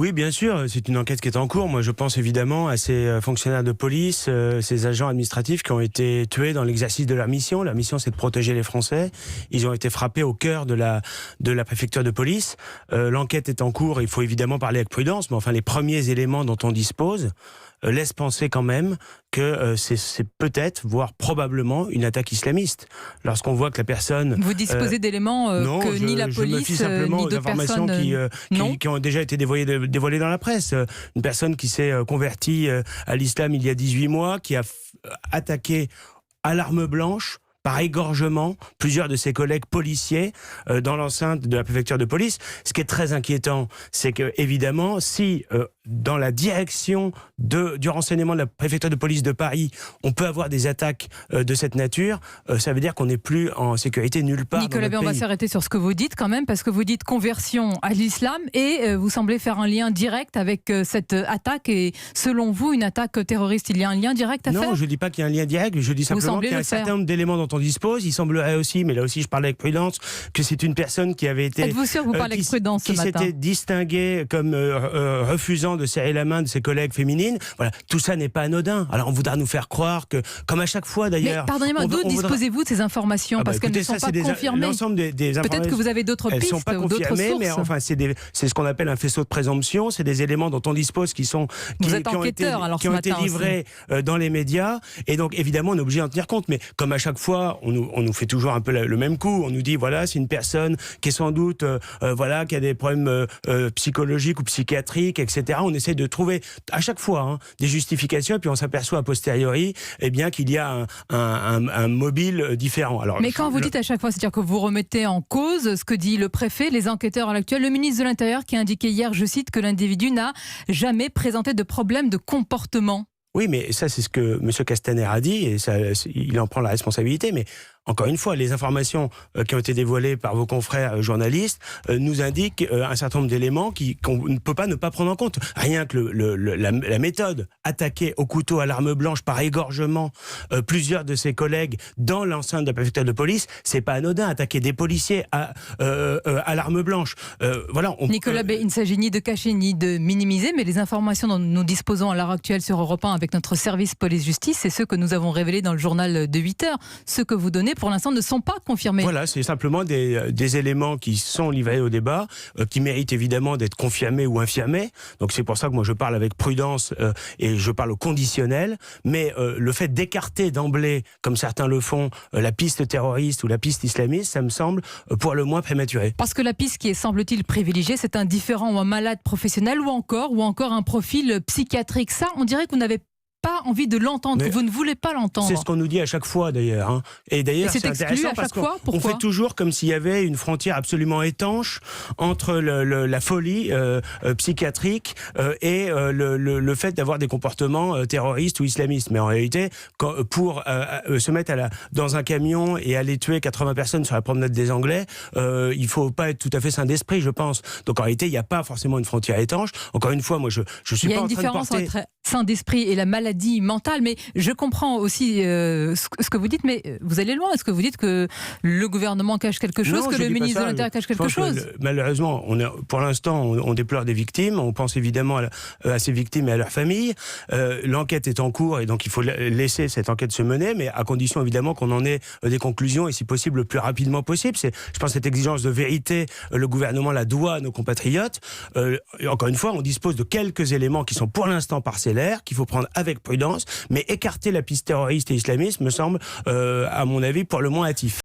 Oui, bien sûr, c'est une enquête qui est en cours. Moi, je pense évidemment à ces fonctionnaires de police, ces agents administratifs qui ont été tués dans l'exercice de leur mission. Leur mission, c'est de protéger les Français. Ils ont été frappés au cœur de la préfecture de police. L'enquête est en cours. Il faut évidemment parler avec prudence, mais enfin, les premiers éléments dont on dispose laissent penser quand même que c'est peut-être, voire probablement, une attaque islamiste. Lorsqu'on voit que la personne... Vous disposez d'éléments que ni la je me fie police, simplement ni aux d'autres informations personnes... qui ont déjà été dévoilées dans la presse. Une personne qui s'est convertie à l'islam il y a 18 mois, qui a attaqué à l'arme blanche, par égorgement, plusieurs de ses collègues policiers dans l'enceinte de la préfecture de police. Ce qui est très inquiétant, c'est que, évidemment, si dans la direction du renseignement de la préfecture de police de Paris, on peut avoir des attaques de cette nature, ça veut dire qu'on n'est plus en sécurité nulle part. Nicolas dans notre Bay, on va pays. s'arrêter sur ce que vous dites quand même, parce que vous dites conversion à l'islam et vous semblez faire un lien direct avec cette attaque. Et selon vous, une attaque terroriste, il y a un lien direct à faire ? Non, je ne dis pas qu'il y a un lien direct, je dis simplement qu'il y a un certain nombre d'éléments dont on dispose. Il semblerait aussi, mais là aussi je parle avec prudence, que c'est une personne qui avait été... Êtes-vous sûr que vous parlez avec prudence ce matin ? Qui s'était distinguée comme refusant de serrer la main de ses collègues féminines. Voilà, tout ça n'est pas anodin. Alors on voudra nous faire croire que, comme à chaque fois d'ailleurs... Mais pardonnez-moi, d'où disposez-vous de ces informations ? Parce qu'elles ne sont pas confirmées. L'ensemble des informations... Peut-être que vous avez d'autres pistes ou d'autres sources. Mais enfin, c'est ce qu'on appelle un faisceau de présomption. C'est des éléments dont on dispose qui ont été livrés dans les médias. Et donc évidemment, on est obligé d'en tenir compte. Mais comme à chaque fois, on nous fait toujours un peu le même coup. On nous dit, voilà, c'est une personne qui est sans doute, qui a des problèmes psychologiques ou psychiatriques, etc. On essaie de trouver à chaque fois des justifications, et puis on s'aperçoit a posteriori qu'il y a un mobile différent. Alors, mais quand vous dites à chaque fois, c'est-à-dire que vous remettez en cause ce que dit le préfet, les enquêteurs à l'actuel, le ministre de l'Intérieur qui a indiqué hier, je cite, que l'individu n'a jamais présenté de problème de comportement. Oui, mais ça, c'est ce que M. Castaner a dit, et ça, il en prend la responsabilité, mais encore une fois, les informations qui ont été dévoilées par vos confrères journalistes nous indiquent un certain nombre d'éléments qu'on ne peut pas ne pas prendre en compte. Rien que la méthode, attaquer au couteau à l'arme blanche par égorgement plusieurs de ses collègues dans l'enceinte de la préfecture de police, c'est pas anodin. Attaquer des policiers à l'arme blanche. Nicolas Bay, il ne s'agit ni de cacher ni de minimiser, mais les informations dont nous disposons à l'heure actuelle sur Europe 1 avec notre service police-justice, c'est ceux que nous avons révélés dans le journal de 8 heures. Ceux que vous donnez, pour l'instant, ne sont pas confirmés. Voilà, c'est simplement des éléments qui sont livrés au débat, qui méritent évidemment d'être confirmés ou infirmés. Donc c'est pour ça que moi je parle avec prudence et je parle au conditionnel. Mais le fait d'écarter d'emblée, comme certains le font, la piste terroriste ou la piste islamiste, ça me semble pour le moins prématuré. Parce que la piste qui est, semble-t-il, privilégiée, c'est un différent ou un malade professionnel ou encore un profil psychiatrique. Ça, on dirait que vous n'avez pas envie de l'entendre, que vous ne voulez pas l'entendre. C'est ce qu'on nous dit à chaque fois d'ailleurs. Et d'ailleurs, c'est intéressant parce qu'on fait toujours comme s'il y avait une frontière absolument étanche entre la folie psychiatrique et le fait d'avoir des comportements terroristes ou islamistes. Mais en réalité, pour se mettre dans un camion et aller tuer 80 personnes sur la promenade des Anglais, il ne faut pas être tout à fait sain d'esprit, je pense. Donc en réalité, il n'y a pas forcément une frontière étanche. Encore une fois, moi, je suis pas en train de porter... Il y a une différence entre sain d'esprit et la maladie mentale, mais je comprends aussi ce que vous dites, mais vous allez loin. Est-ce que vous dites que le gouvernement cache quelque chose, que le ministre de l'Intérieur cache quelque chose ? Malheureusement, pour l'instant, on déplore des victimes, on pense évidemment à ces victimes et à leurs familles. L'enquête est en cours et donc il faut laisser cette enquête se mener, mais à condition évidemment qu'on en ait des conclusions et si possible le plus rapidement possible. Je pense que cette exigence de vérité, le gouvernement la doit à nos compatriotes. Encore une fois, on dispose de quelques éléments qui sont pour l'instant parcellaires, qu'il faut prendre avec prudence, mais écarter la piste terroriste et islamiste me semble, à mon avis, pour le moins hâtif.